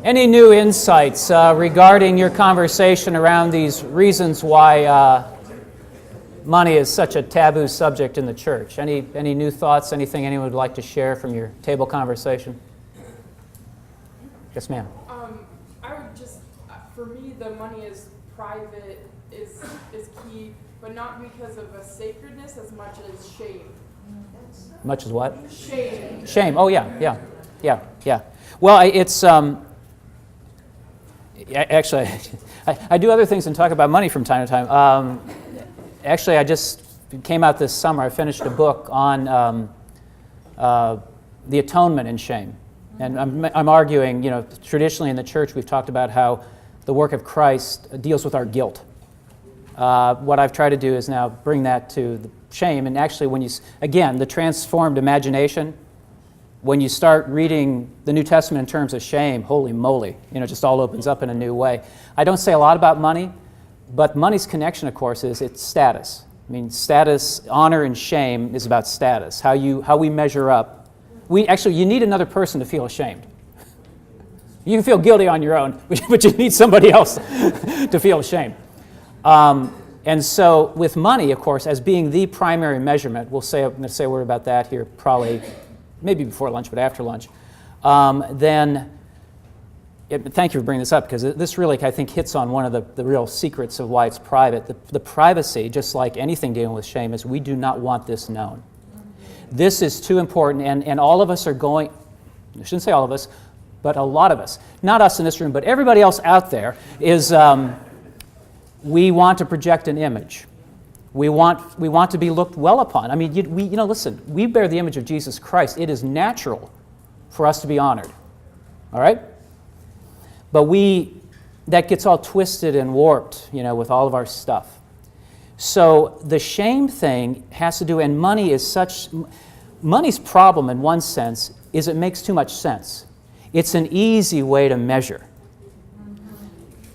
Any new insights regarding your conversation around these reasons why money is such a taboo subject in the church? Any new thoughts, anything anyone would like to share from your table conversation? Yes, ma'am. I would just, for me, the money is private, is key, but not because of a sacredness as much as shame. Much as what? Shame. Shame. Oh, yeah. Well, it's... Actually, I do other things and talk about money from time to time. Actually, I just came out this summer. I finished a book on the atonement and shame. And I'm arguing, traditionally in the church we've talked about how the work of Christ deals with our guilt. What I've tried to do is now bring that to the shame. And actually, again, the transformed imagination, when you start reading the New Testament in terms of shame, holy moly, it just all opens up in a new way. I don't say a lot about money, but money's connection, of course, is its status. I mean, status, honor, and shame is about status, how we measure up. You need another person to feel ashamed. You can feel guilty on your own, but you need somebody else to feel ashamed. And so with money, of course, as being the primary measurement, I'm going to say a word about that here probably, maybe before lunch, but after lunch, thank you for bringing this up, because this really, I think, hits on one of the real secrets of why it's private. The privacy, just like anything dealing with shame, is we do not want this known. This is too important, and all of us are going, I shouldn't say all of us, but a lot of us, not us in this room, but everybody else out there, is we want to project an image. We want to be looked well upon. I mean, listen, we bear the image of Jesus Christ. It is natural for us to be honored. All right? But that gets all twisted and warped, with all of our stuff. So the shame thing has to do, and money's problem in one sense is it makes too much sense. It's an easy way to measure.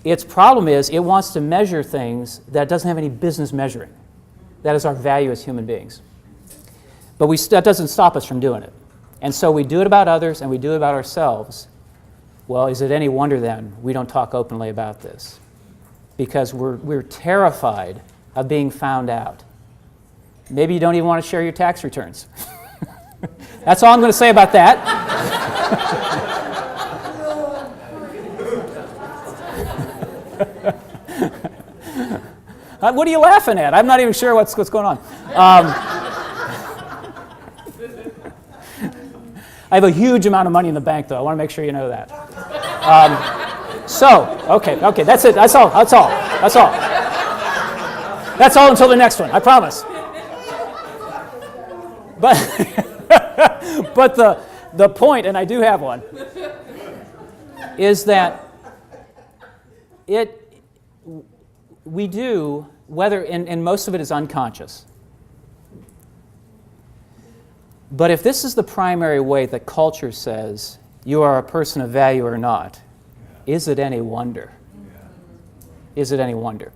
Its problem is it wants to measure things that it doesn't have any business measuring. That is our value as human beings. But that doesn't stop us from doing it. And so we do it about others and we do it about ourselves. Well, is it any wonder then we don't talk openly about this? Because we're terrified of being found out. Maybe you don't even want to share your tax returns. That's all I'm going to say about that. What are you laughing at? I'm not even sure what's going on. I have a huge amount of money in the bank, though. I want to make sure you know that. Okay, that's it. That's all. That's all until the next one, I promise. But the point, and I do have one, is that we do, and most of it is unconscious. But if this is the primary way that culture says you are a person of value or not, is it any wonder? Is it any wonder?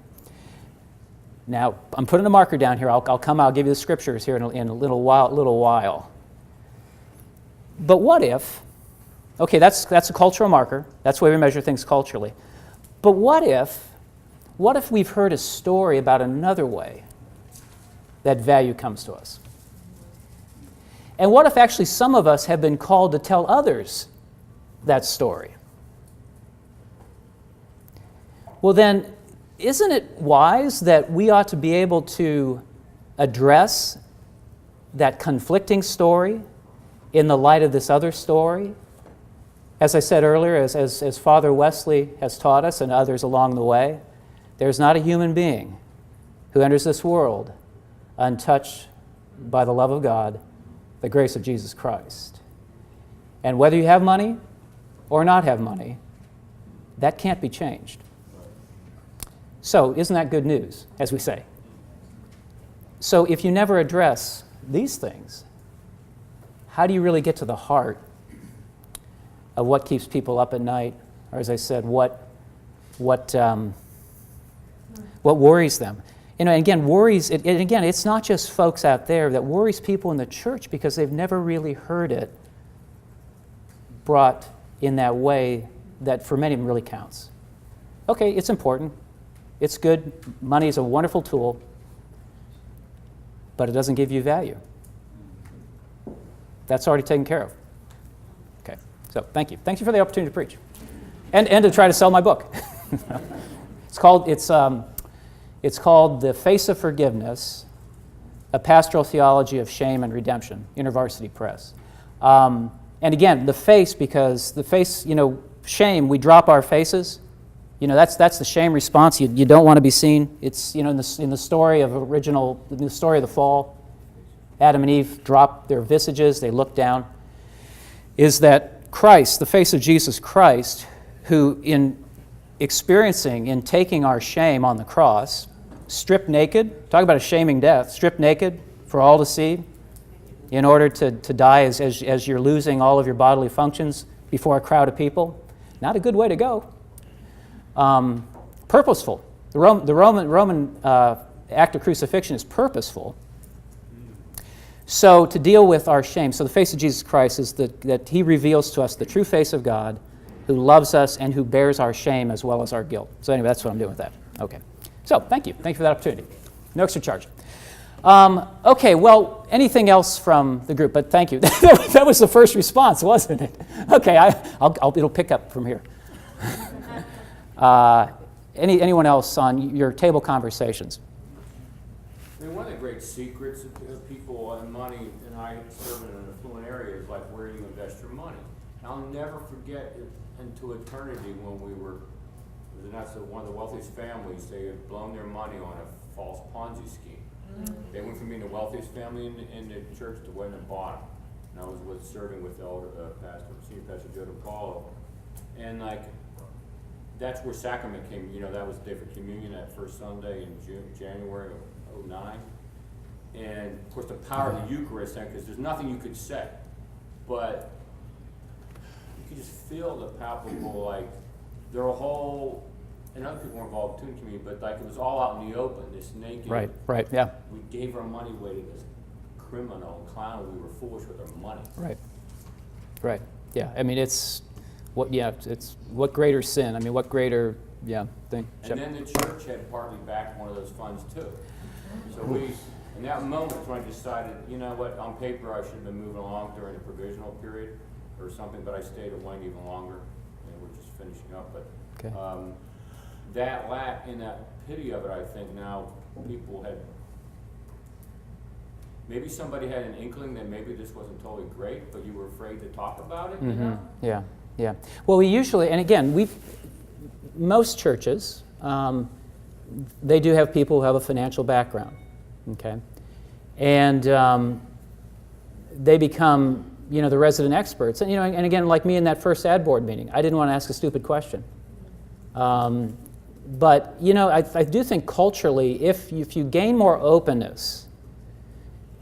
Now, I'm putting a marker down here. I'll give you the scriptures here in a little while. But what if, okay, that's a cultural marker. That's the way we measure things culturally. But what if we've heard a story about another way that value comes to us? And what if actually some of us have been called to tell others that story? Well then, isn't it wise that we ought to be able to address that conflicting story in the light of this other story? As I said earlier, as Father Wesley has taught us and others along the way, there's not a human being who enters this world untouched by the love of God, the grace of Jesus Christ. And whether you have money or not have money, that can't be changed. So, isn't that good news, as we say? So, if you never address these things, how do you really get to the heart of what keeps people up at night? Or, as I said, what worries them? And again, it's not just folks out there that worries people in the church because they've never really heard it brought in that way that for many of them really counts. Okay, it's important. It's good. Money is a wonderful tool, but it doesn't give you value. That's already taken care of. Okay, so thank you. Thank you for the opportunity to preach. And to try to sell my book. It's called The Face of Forgiveness, A Pastoral Theology of Shame and Redemption, InterVarsity Press. And again, the face, because the face, shame, we drop our faces. That's the shame response. You don't want to be seen. It's, in the story of the fall, Adam and Eve drop their visages, they look down, is that Christ, the face of Jesus Christ, who in taking our shame on the cross, stripped naked, talk about a shaming death, stripped naked for all to see, in order to die as you're losing all of your bodily functions before a crowd of people. Not a good way to go. Purposeful. The Roman act of crucifixion is purposeful. So to deal with our shame, so the face of Jesus Christ is that he reveals to us the true face of God, who loves us and who bears our shame as well as our guilt. So anyway, that's what I'm doing with that. Okay. So thank you. Thank you for that opportunity. No extra charge. Okay, well, anything else from the group? But thank you. That was the first response, wasn't it? Okay, it'll pick up from here. Anyone else on your table conversations? I mean, one of the great secrets of people and money, and I serve in an affluent area, is like where you invest your money. And I'll never forget it into eternity when we were, that's one of the wealthiest families. They had blown their money on a false Ponzi scheme. Mm-hmm. They went from being the wealthiest family in the church to winning the bottom. And I was serving with Senior Pastor Joe DePaulo, and that's where sacrament came. That was the day for communion, that first Sunday in January of 2009. And of course the power of the Eucharist, because there's nothing you could say, but you could just feel the palpable, there were a whole, and other people were involved too in the community, but it was all out in the open, this naked. Right, yeah. We gave our money away to this criminal clown. We were foolish with our money. Right, yeah. I mean, it's what greater sin? I mean, what greater, thing? And then the church had partly backed one of those funds too. So in that moment, when I decided, you know what, on paper I should have been moving along during the provisional period or something, but I stayed at Wayne even longer, and we're just finishing up. But okay. That lack, in that pity of it, I think now people had, maybe somebody had an inkling that maybe this wasn't totally great, but you were afraid to talk about it, Mm-hmm. Yeah. Well, we usually, and again, most churches, they do have people who have a financial background, okay? And they become, the resident experts. And, and again, like me in that first ad board meeting, I didn't want to ask a stupid question. But, I do think culturally, if you gain more openness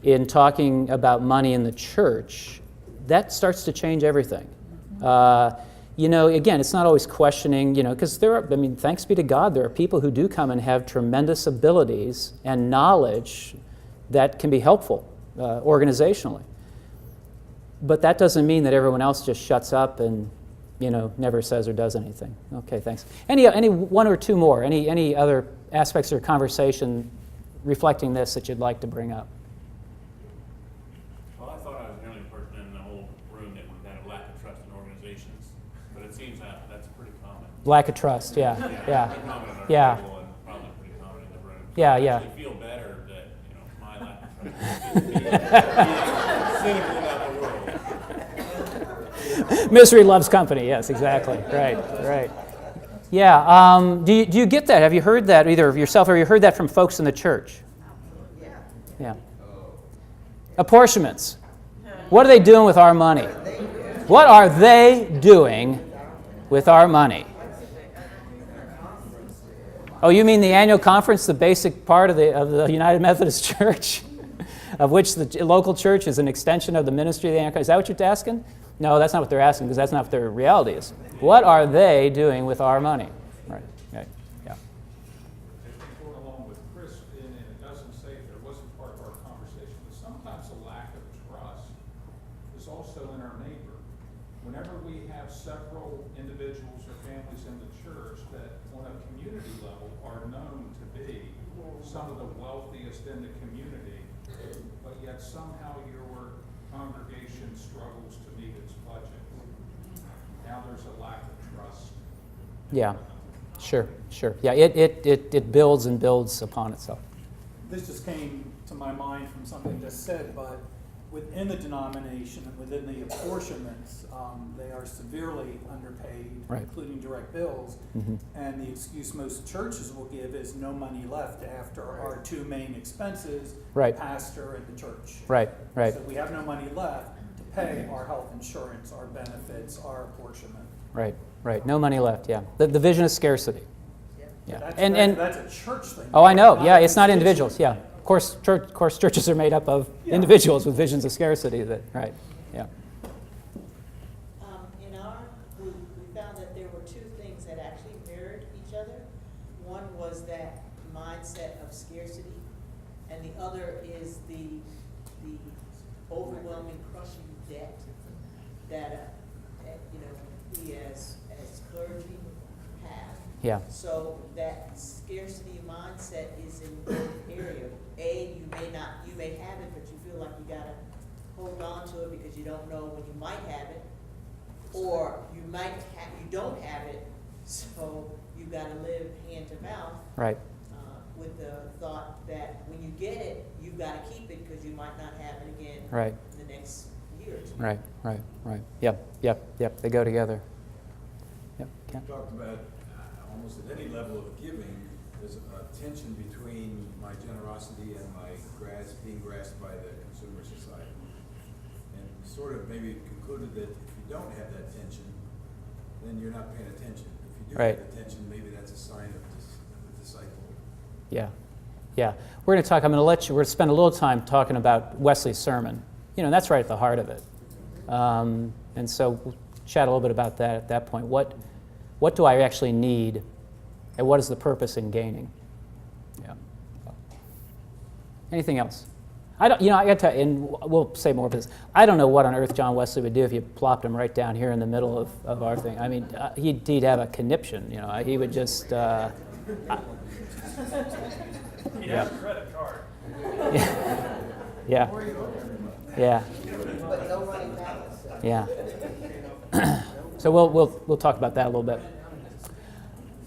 in talking about money in the church, that starts to change everything. Again, it's not always questioning, because thanks be to God, there are people who do come and have tremendous abilities and knowledge that can be helpful organizationally. But that doesn't mean that everyone else just shuts up and, never says or does anything. Okay, thanks. Any one or two more? Any other aspects of your conversation reflecting this that you'd like to bring up? Well, I thought I was the only person in the whole room that would have a lack of trust in organizations, but it seems that's pretty common. Lack of trust, yeah. Pretty common at our Yeah. table and probably pretty common in the room. So Yeah, I yeah. actually feel better that my lack of trust is being cynical about the world. Misery loves company. Yes, exactly. Right. Yeah. Do you get that? Have you heard that either of yourself or you heard that from folks in the church? Yeah. Apportionments. What are they doing with our money? What are they doing with our money? Oh, you mean the annual conference, the basic part of the United Methodist Church, of which the local church is an extension of the ministry of the annual conference? Is that what you're asking? No, that's not what they're asking, because that's not what their reality is. What are they doing with our money? Right. Yeah. Going along with Chris, and it doesn't say that it wasn't part of our conversation, but sometimes a lack of trust is also in our neighbor. Whenever we have several individuals or families in the church that on a community level are known to be some of the wealthiest in the community, but yet somehow your congregation struggles to meet its budget. Now there's a lack of trust. Yeah, sure. Yeah, it builds and builds upon itself. This just came to my mind from something just said, but within the denomination and within the apportionments, they are severely underpaid, Right. including direct bills. Mm-hmm. And the excuse most churches will give is no money left after our two main expenses, Right. the pastor and the church. Right. So we have no money left to pay our health insurance, our benefits, our apportionment. Right. No money left. Yeah. The vision of scarcity. Yeah. That's a church thing. Oh, I know. not Yeah, a it's not constituency individuals. Yeah. thing. Of course, churches are made up of Yeah. individuals with visions of scarcity. Right. Yeah. In our group, we found that there were two things that actually mirrored each other. One was that mindset of scarcity, and the other is the overwhelming, crushing debt that we as clergy have. Yeah. So that scarcity mindset is in both areas. You may have it, but you feel like you gotta hold on to it because you don't know when you might have it. Or you don't have it, so you gotta live hand to mouth, Right. with the thought that when you get it, you've gotta keep it because you might not have it again Right. in the next year or two. Right. Yep. They go together. Yep. Ken? You talked about almost at any level of giving, there's a tension between my generosity and my being grasped by the consumer society. And sort of maybe concluded that if you don't have that tension, then you're not paying attention. If you do Right. have attention, maybe that's a sign of the disciple. Yeah. We're going to talk. We're going to spend a little time talking about Wesley's sermon. That's right at the heart of it. And so we'll chat a little bit about that at that point. What do I actually need, and what is the purpose in gaining? Yeah. Anything else? I got to tell you, and we'll say more of this. I don't know what on earth John Wesley would do if you plopped him right down here in the middle of our thing. I mean, he'd have a conniption. He would just. He'd have a credit card. Yeah. But no running balance. Yeah. So we'll talk about that a little bit.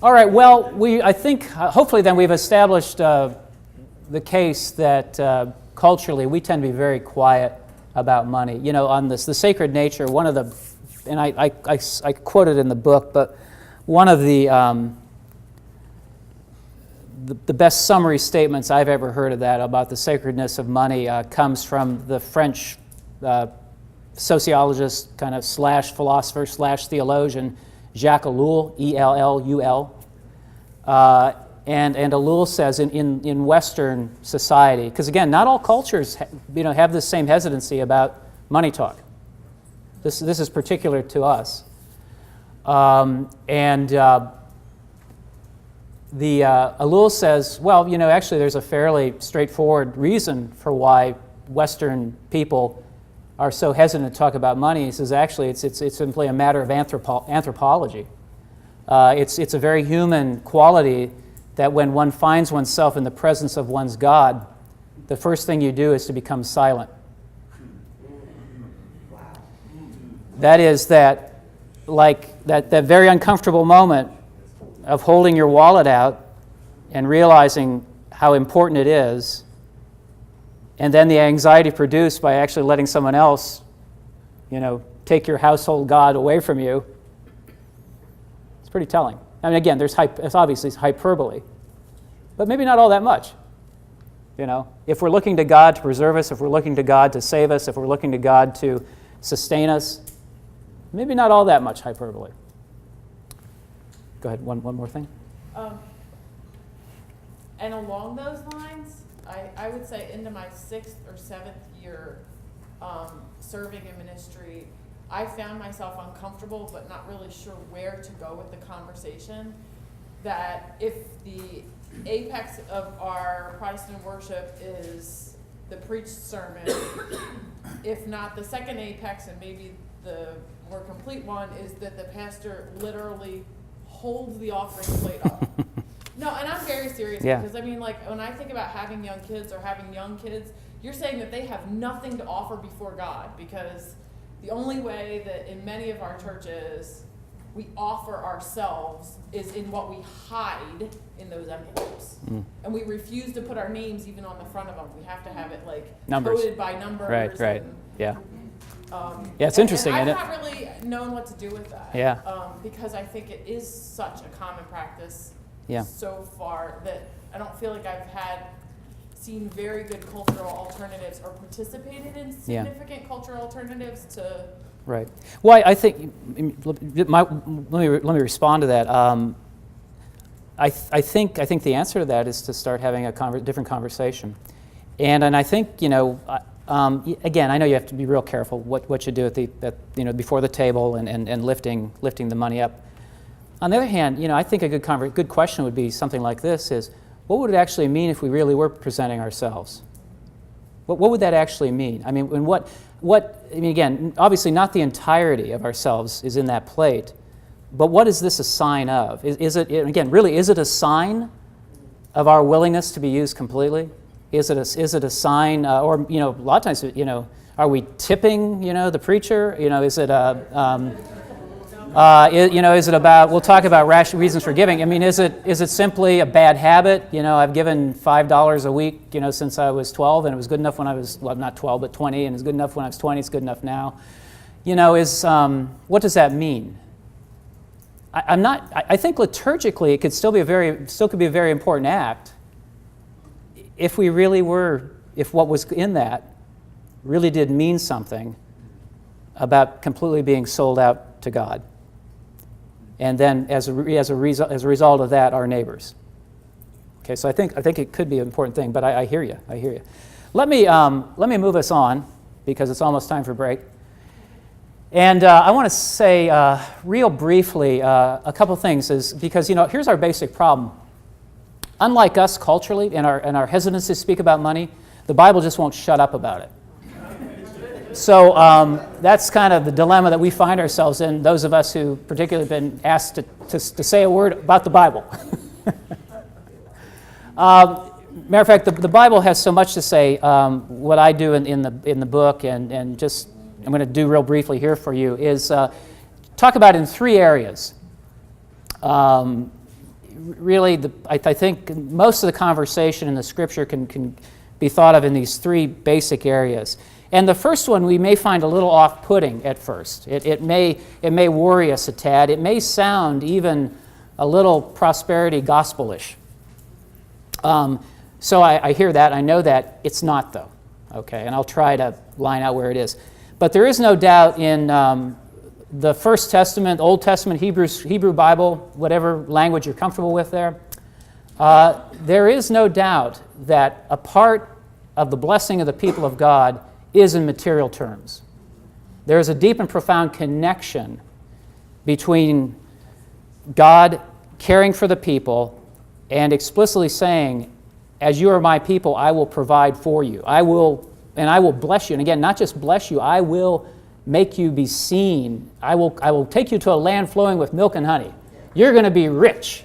All right. Well, I think hopefully then we've established the case that culturally we tend to be very quiet about money. On the sacred nature, one of the, and I quoted in the book, but one of the best summary statements I've ever heard of that about the sacredness of money comes from the French sociologist, kind of / philosopher / theologian, Jacques Ellul, E-L-L-U-L. And Ellul says in Western society, because again, not all cultures have the same hesitancy about money talk. This is particular to us. Ellul says, well, actually there's a fairly straightforward reason for why Western people are so hesitant to talk about money. He says, actually, it's simply a matter of anthropology. It's a very human quality that when one finds oneself in the presence of one's God, the first thing you do is to become silent. That is that very uncomfortable moment of holding your wallet out and realizing how important it is, and then the anxiety produced by actually letting someone else, take your household God away from you. It's pretty telling. I mean, again, it's obviously hyperbole, but maybe not all that much. If we're looking to God to preserve us, if we're looking to God to save us, if we're looking to God to sustain us, maybe not all that much hyperbole. Go ahead, one more thing. And along those lines, I would say into my 6th or 7th year serving in ministry, I found myself uncomfortable but not really sure where to go with the conversation. That if the apex of our Protestant worship is the preached sermon, if not the second apex and maybe the more complete one is that the pastor literally holds the offering plate up. No, and I'm very serious Yeah. because I mean, like, when I think about having young kids or having young kids, you're saying that they have nothing to offer before God, because the only way that in many of our churches we offer ourselves is in what we hide in those envelopes. And we refuse to put our names even on the front of them. We have to have it like Numbers. coded by numbers. Right. and, Yeah. Yeah, it's interesting, And isn't I've not really known what to do with that. Yeah. Because I think it is such a common practice Yeah. so far that I don't feel like I've seen very good cultural alternatives or participated in Yeah. significant cultural alternatives to. Right. Well, I think, let me respond to that. I think the answer to that is to start having a different conversation. And I think, again, I know you have to be real careful what you do before the table and lifting the money up. On the other hand, I think a good question would be something like this: is what would it actually mean if we really were presenting ourselves? What would that actually mean? I mean, again, obviously not the entirety of ourselves is in that plate, but what is this a sign of? Is it a sign of our willingness to be used completely? Is it a sign, or a lot of times, are we tipping, the preacher? Is it is it about? We'll talk about rational reasons for giving. I mean, is it simply a bad habit? I've given $5 a week, since I was 12, and it was good enough when I was not 12 but 20, and it's good enough when I was 20. It's good enough now. What does that mean? I think liturgically it could still be a very important act if what was in that really did mean something about completely being sold out to God. And then as a result of that, our neighbors. Okay, so I think it could be an important thing, but I hear you. Let me move us on, because it's almost time for break. And I want to say real briefly a couple things, because here's our basic problem. Unlike us culturally and our hesitancy to speak about money, the Bible just won't shut up about it. So that's kind of the dilemma that we find ourselves in, those of us who particularly have been asked to say a word about the Bible. Matter of fact, the Bible has so much to say. What I do in the book, and just I'm going to do real briefly here for you, is talk about in three areas. Really, I think most of the conversation in the Scripture can be thought of in these three basic areas. And the first one we may find a little off-putting at first. It may worry us a tad. It may sound even a little prosperity gospelish. So I hear that. I know that. It's not, though. Okay, and I'll try to line out where it is. But there is no doubt in the First Testament, Old Testament, Hebrew Bible, whatever language you're comfortable with there is no doubt that a part of the blessing of the people of God is in material terms. There is a deep and profound connection between God caring for the people and explicitly saying, as you are my people, I will provide for you. I will bless you. And again, not just bless you, I will make you be seen. I will take you to a land flowing with milk and honey. You're going to be rich.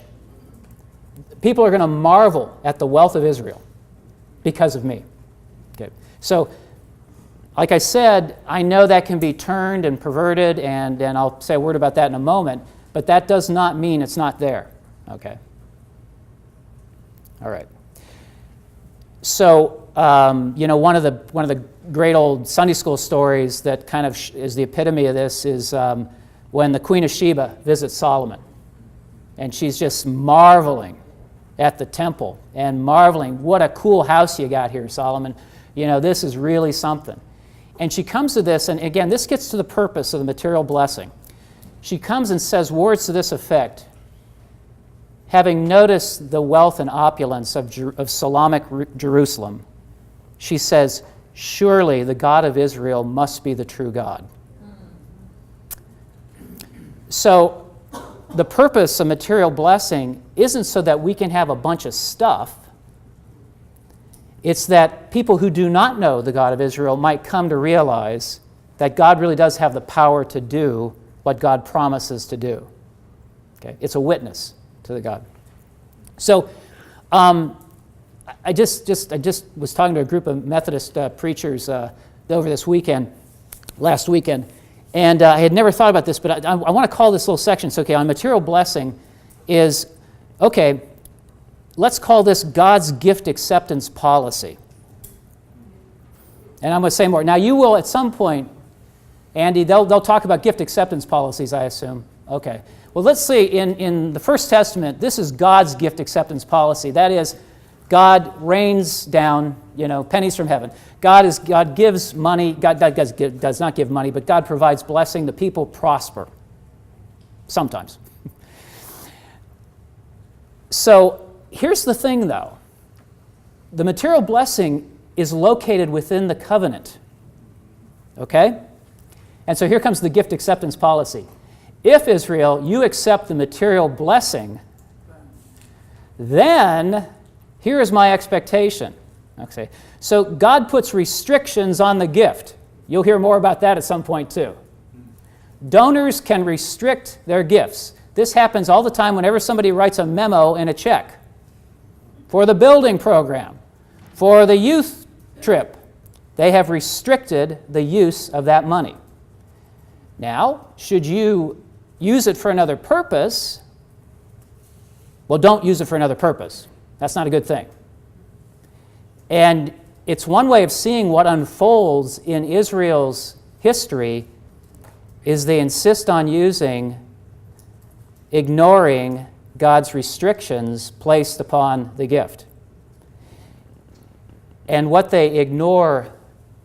People are going to marvel at the wealth of Israel because of me. Okay. So, like I said, I know that can be turned and perverted, and I'll say a word about that in a moment, but that does not mean it's not there. Okay? All right. So, one of the great old Sunday school stories that kind of is the epitome of this is when the Queen of Sheba visits Solomon, and she's just marveling at the temple and marveling, what a cool house you got here, Solomon. This is really something. And she comes to this, and again, this gets to the purpose of the material blessing. She comes and says words to this effect: having noticed the wealth and opulence of Solomonic Jerusalem, she says, surely the God of Israel must be the true God. So the purpose of material blessing isn't so that we can have a bunch of stuff. It's that people who do not know the God of Israel might come to realize that God really does have the power to do what God promises to do. Okay? It's a witness to the God. So I just was talking to a group of Methodist preachers over this weekend, last weekend, and I had never thought about this, but I want to call this little section, so, okay, on material blessing is, okay, let's call this God's gift acceptance policy. And I'm going to say more. Now, you will, at some point, Andy, they'll talk about gift acceptance policies, I assume. Okay. Well, let's see, in the First Testament, this is God's gift acceptance policy. That is, God rains down, pennies from heaven. God gives money. God does not give money, but God provides blessing. The people prosper. Sometimes. So here's the thing, though. The material blessing is located within the covenant. Okay? And so here comes the gift acceptance policy. If, Israel, you accept the material blessing, then here is my expectation. Okay. So God puts restrictions on the gift. You'll hear more about that at some point too. Donors can restrict their gifts. This happens all the time whenever somebody writes a memo in a check for the building program, for the youth trip. They have restricted the use of that money. Now, should you use it for another purpose? Well, don't use it for another purpose. That's not a good thing. And it's one way of seeing what unfolds in Israel's history is they insist on ignoring God's restrictions placed upon the gift. And what they ignore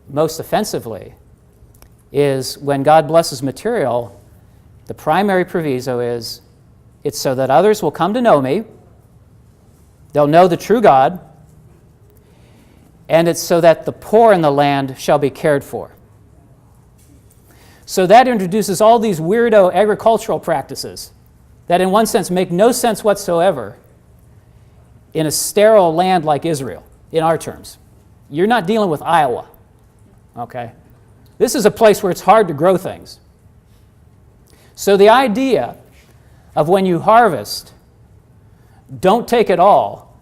most offensively is when God blesses material, the primary proviso is it's so that others will come to know me, they'll know the true God, and it's so that the poor in the land shall be cared for. So that introduces all these weirdo agricultural practices that in one sense make no sense whatsoever in a sterile land like Israel, in our terms. You're not dealing with Iowa, okay? This is a place where it's hard to grow things. So the idea of when you harvest, don't take it all,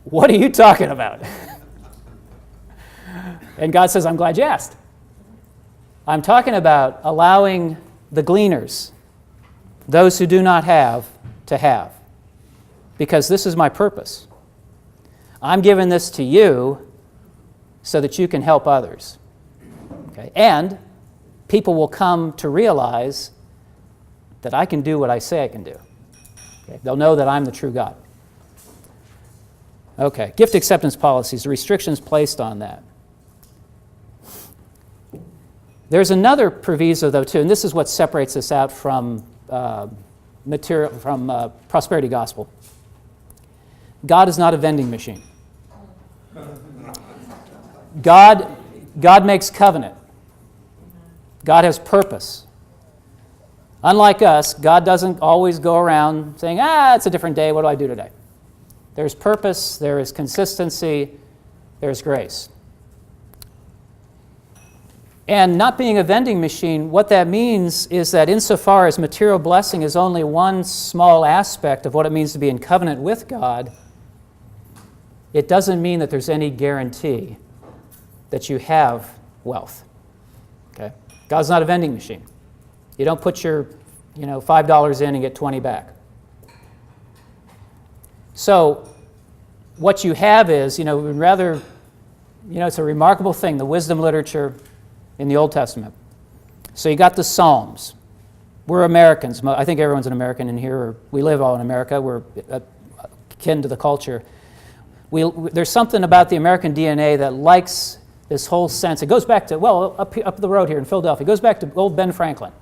what are you talking about? And God says, I'm glad you asked. I'm talking about allowing the gleaners, those who do not have, to have. Because this is my purpose. I'm giving this to you so that you can help others. Okay? And people will come to realize that I can do what I say I can do. Okay? They'll know that I'm the true God. Okay, gift acceptance policies, the restrictions placed on that. There's another proviso, though, too, and this is what separates us out from prosperity gospel. God is not a vending machine. God makes covenant. God has purpose. Unlike us, God doesn't always go around saying, it's a different day, what do I do today? There's purpose, there is consistency, there's grace. And not being a vending machine, what that means is that insofar as material blessing is only one small aspect of what it means to be in covenant with God, it doesn't mean that there's any guarantee that you have wealth. Okay? God's not a vending machine. You don't put your $5 in and get 20 back. So what you have is, it's a remarkable thing, the wisdom literature in the Old Testament. So you got the Psalms. We're Americans. I think everyone's an American in here, or we live all in America. We're akin to the culture. There's something about the American DNA that likes this whole sense. It goes back to, up the road here in Philadelphia, it goes back to old Ben Franklin.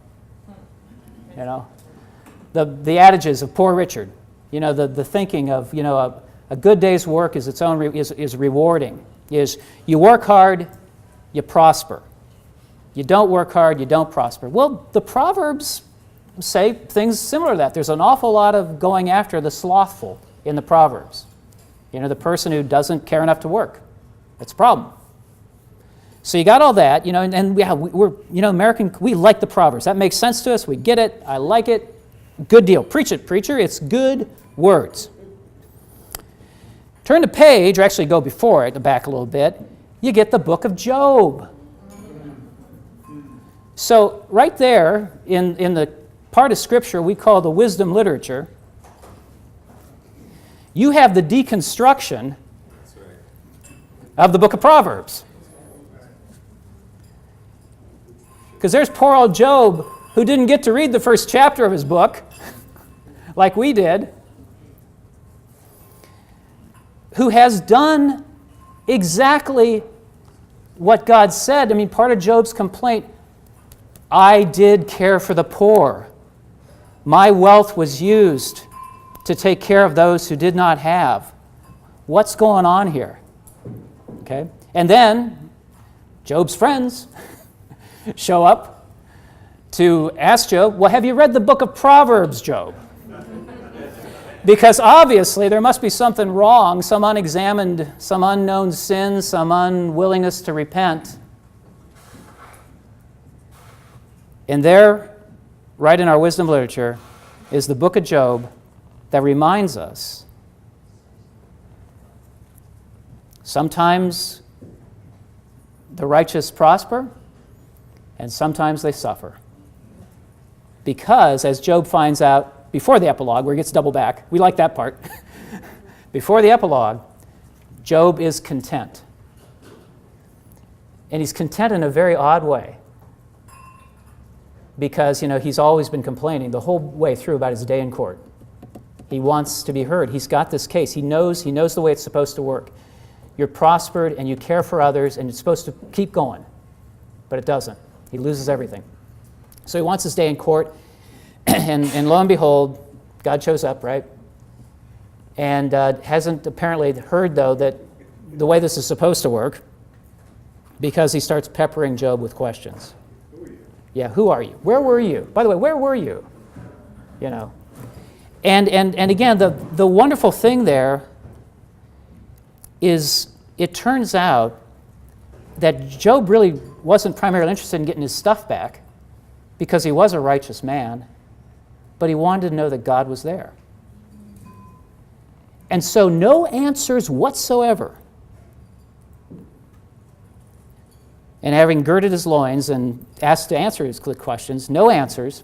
The adages of Poor Richard. The thinking of, a good day's work is its own is rewarding. Is you work hard, you prosper. You don't work hard, you don't prosper. Well, the Proverbs say things similar to that. There's an awful lot of going after the slothful in the Proverbs. The person who doesn't care enough to work. That's a problem. So you got all that, we're American, we like the Proverbs. That makes sense to us, we get it, I like it. Good deal. Preach it, preacher. It's good words. Turn the page, or actually go before it, back a little bit. You get the book of Job. So right there in the part of Scripture we call the wisdom literature, you have the deconstruction of the book of Proverbs. Because there's poor old Job who didn't get to read the first chapter of his book like we did, who has done exactly what God said. I mean, part of Job's complaint, I did care for the poor. My wealth was used to take care of those who did not have. What's going on here? Okay? And then Job's friends show up to ask Job, well, have you read the book of Proverbs, Job? Because obviously there must be something wrong, some unexamined, some unknown sin, some unwillingness to repent. And there, right in our wisdom literature, is the book of Job that reminds us sometimes the righteous prosper and sometimes they suffer. Because, as Job finds out before the epilogue, where he gets double back, we like that part. Before the epilogue, Job is content. And he's content in a very odd way. Because, he's always been complaining the whole way through about his day in court. He wants to be heard. He's got this case. He knows the way it's supposed to work. You're prospered and you care for others and it's supposed to keep going. But it doesn't. He loses everything. So he wants his day in court, and lo and behold, God shows up, right? And hasn't apparently heard, though, that the way this is supposed to work, because he starts peppering Job with questions. Who are you? Yeah, who are you? Where were you? By the way, where were you? And again, the wonderful thing there is it turns out that Job really wasn't primarily interested in getting his stuff back because he was a righteous man, but he wanted to know that God was there. And so no answers whatsoever. And having girded his loins and asked to answer his questions, no answers.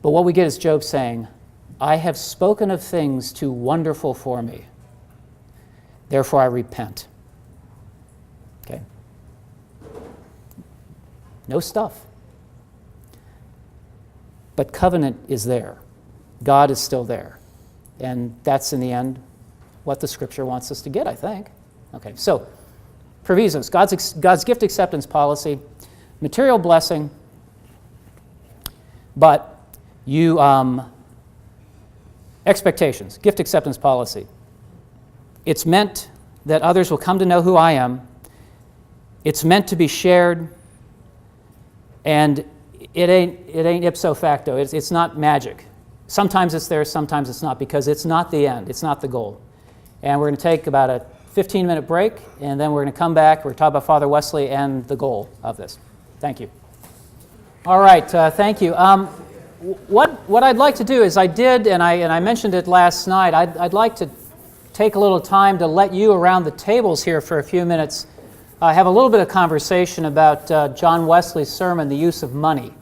But what we get is Job saying, I have spoken of things too wonderful for me. Therefore I repent. Okay? No stuff. But covenant is there. God is still there. And that's, in the end, what the Scripture wants us to get, I think. Okay, so, provisos, God's gift acceptance policy, material blessing, but expectations, gift acceptance policy. It's meant that others will come to know who I am. It's meant to be shared, and it ain't ipso facto. It's not magic. Sometimes it's there, sometimes it's not, because it's not the end. It's not the goal. And we're going to take about a 15-minute break, and then we're going to come back. We're going to talk about Father Wesley and the goal of this. Thank you. All right, thank you. What I'd like to do is I mentioned it last night. I'd like to take a little time to let you around the tables here for a few minutes have a little bit of conversation about John Wesley's sermon, The Use of Money.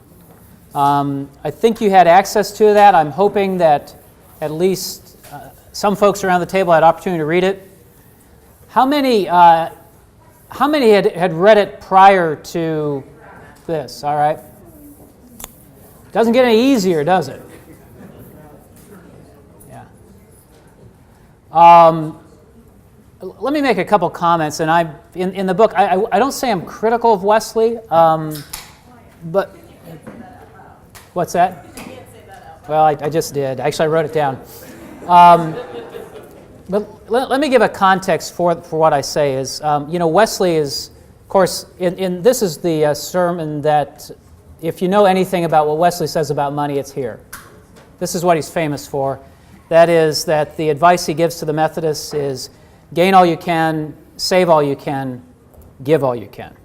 I think you had access to that. I'm hoping that at least some folks around the table had opportunity to read it. How many had read it prior to this? All right. Doesn't get any easier, does it? Yeah. Let me make a couple comments. And in the book, I don't say I'm critical of Wesley, but what's that? You can't say that out. Well, I just did. Actually, I wrote it down. But let me give a context for what I say is, Wesley is, of course, this is the sermon that, if you know anything about what Wesley says about money, it's here. This is what he's famous for. That is that the advice he gives to the Methodists is gain all you can, save all you can, give all you can.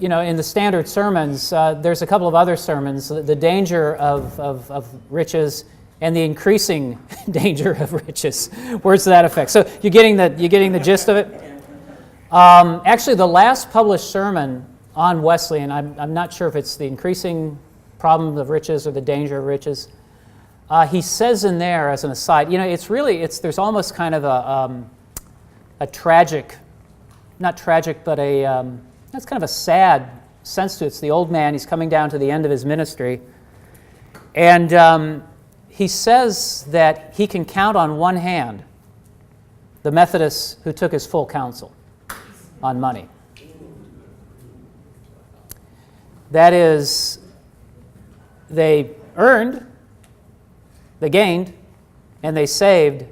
in the standard sermons, there's a couple of other sermons, the danger of riches and the increasing danger of riches, words to that effect. So you're getting the gist of it? Actually, the last published sermon on Wesley, and I'm not sure if it's the increasing problem of riches or the danger of riches, he says in there, as an aside, there's almost kind of a tragic, not tragic, but that's kind of a sad sense to it. It's the old man, he's coming down to the end of his ministry, and he says that he can count on one hand the Methodists who took his full counsel on money. That is, they earned, they gained, and they saved,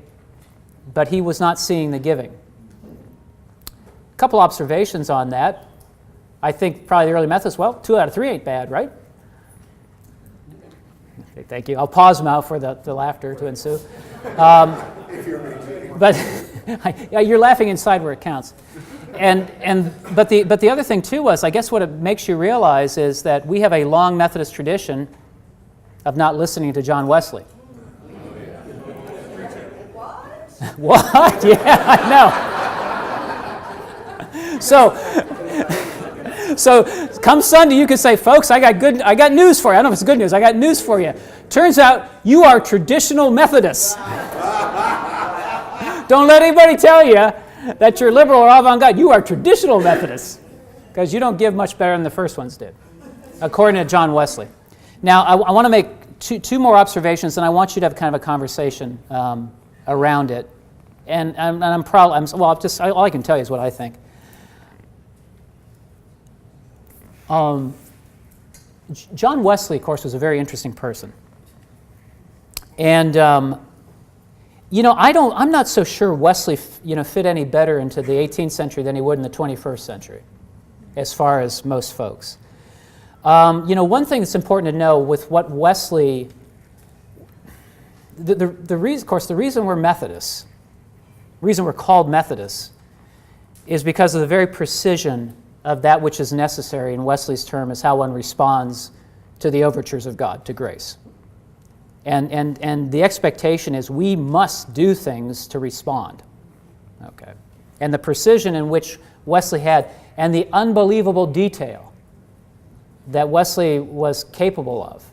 but he was not seeing the giving. A couple observations on that. I think probably the early Methodists, 2 out of 3 ain't bad, right? Okay, thank you. I'll pause now for the laughter to ensue. But you're laughing inside where it counts. But the other thing too was, I guess what it makes you realize is that we have a long Methodist tradition of not listening to John Wesley. What? Yeah, I know. So come Sunday, you can say, folks, I got news for you. I don't know if it's good news. I got news for you. Turns out you are traditional Methodists. Don't let anybody tell you that you're liberal or avant-garde. You are traditional Methodists because you don't give much better than the first ones did, according to John Wesley. Now, I want to make two more observations, and I want you to have kind of a conversation around it. And I'm probably, all I can tell you is what I think. John Wesley, of course, was a very interesting person. And, I'm not so sure Wesley, fit any better into the 18th century than he would in the 21st century, as far as most folks. One thing that's important to know with what Wesley, the reason we're Methodists, the reason we're called Methodists, is because of the very precision of that which is necessary, in Wesley's term, is how one responds to the overtures of God, to grace. And the expectation is we must do things to respond. Okay. And the precision in which Wesley had, and the unbelievable detail that Wesley was capable of,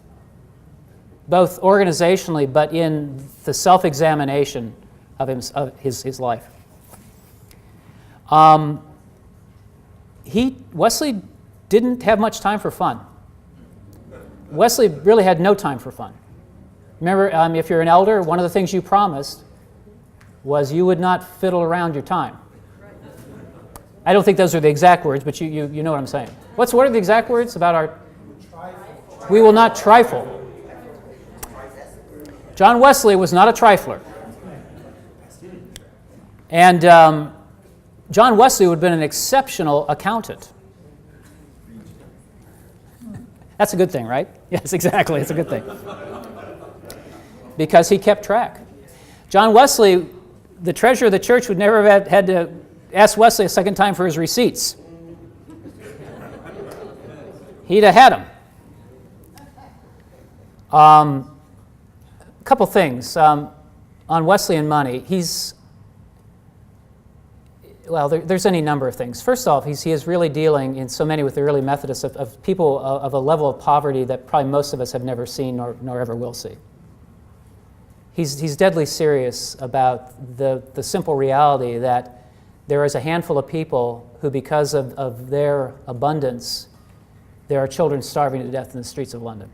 both organizationally but in the self-examination of his life. Wesley didn't have much time for fun. Wesley really had no time for fun. Remember, if you're an elder, one of the things you promised was you would not fiddle around your time. I don't think those are the exact words, but you know what I'm saying. What are the exact words about our... We will not trifle. John Wesley was not a trifler. And John Wesley would have been an exceptional accountant. That's a good thing, right? Yes, exactly. It's a good thing. Because he kept track. John Wesley, the treasurer of the church, would never have had to ask Wesley a second time for his receipts. He'd have had them. A couple things on Wesley and money. There's any number of things. First off, he is really dealing in so many with the early Methodists of people of a level of poverty that probably most of us have never seen nor ever will see. He's deadly serious about the simple reality that there is a handful of people who, because of their abundance, there are children starving to death in the streets of London.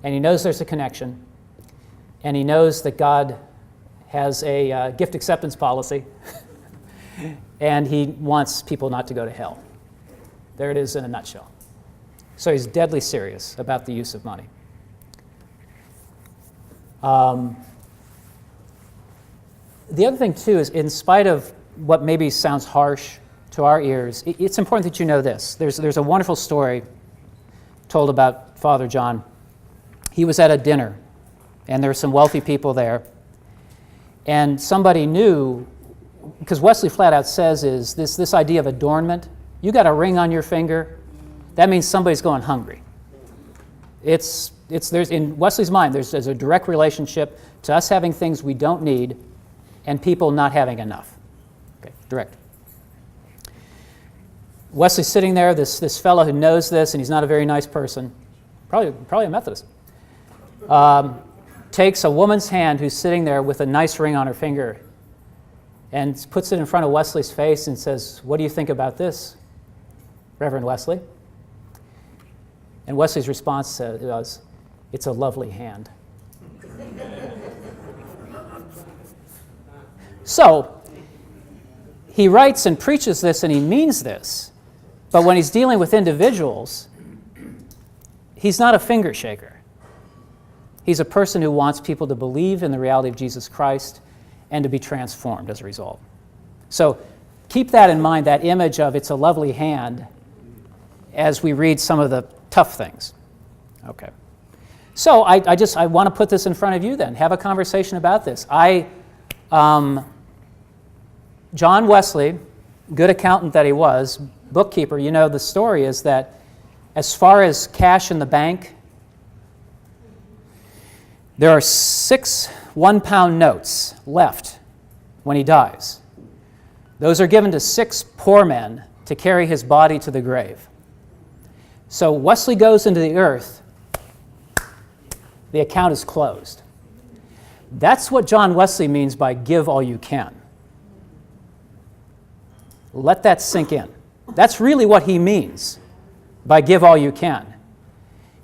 And he knows there's a connection, and he knows that God has a gift acceptance policy, and he wants people not to go to hell. There it is in a nutshell. So he's deadly serious about the use of money. The other thing, too, is in spite of what maybe sounds harsh to our ears, it's important that you know this. There's a wonderful story told about Father John. He was at a dinner, and there were some wealthy people there, and somebody knew, because Wesley flat out says is this idea of adornment. You got a ring on your finger, that means somebody's going hungry. There's in Wesley's mind, there's a direct relationship to us having things we don't need and people not having enough. Okay, direct. Wesley's sitting there, this fellow who knows this, and he's not a very nice person, probably a Methodist, takes a woman's hand who's sitting there with a nice ring on her finger and puts it in front of Wesley's face and says, "What do you think about this, Reverend Wesley?" And Wesley's response was, "It's a lovely hand." So, he writes and preaches this and he means this, but when he's dealing with individuals, he's not a finger shaker. He's a person who wants people to believe in the reality of Jesus Christ and to be transformed as a result. So keep that in mind, that image of "it's a lovely hand," as we read some of the tough things. Okay. So I want to put this in front of you then. Have a conversation about this. John Wesley, good accountant that he was, bookkeeper, you know, the story is that as far as cash in the bank, there are 6 one-pound notes left when he dies. Those are given to 6 poor men to carry his body to the grave. So Wesley goes into the earth, the account is closed. That's what John Wesley means by "give all you can." Let that sink in. That's really what he means by "give all you can."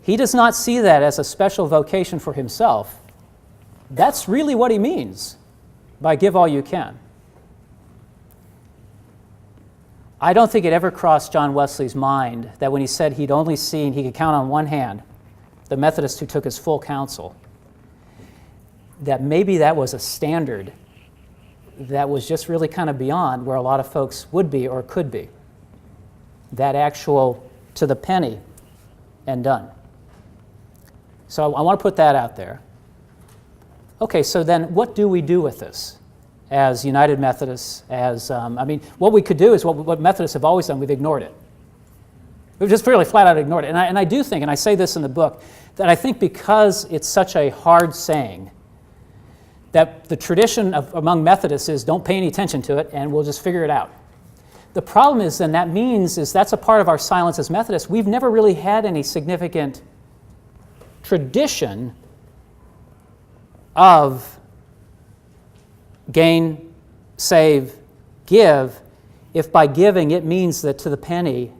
He does not see that as a special vocation for himself. That's really what he means by "give all you can." I don't think it ever crossed John Wesley's mind that when he said he could count on one hand the Methodists who took his full counsel, that maybe that was a standard that was just really kind of beyond where a lot of folks would be or could be. That actual to the penny and done. So I want to put that out there. Okay, so then what do we do with this as United Methodists? What we could do is what Methodists have always done, we've ignored it. We've just fairly flat out ignored it. And I do think, and I say this in the book, that I think because it's such a hard saying, that the tradition among Methodists is don't pay any attention to it and we'll just figure it out. The problem is then that means that's a part of our silence as Methodists. We've never really had any significant tradition of gain, save, give, if by giving it means that to the penny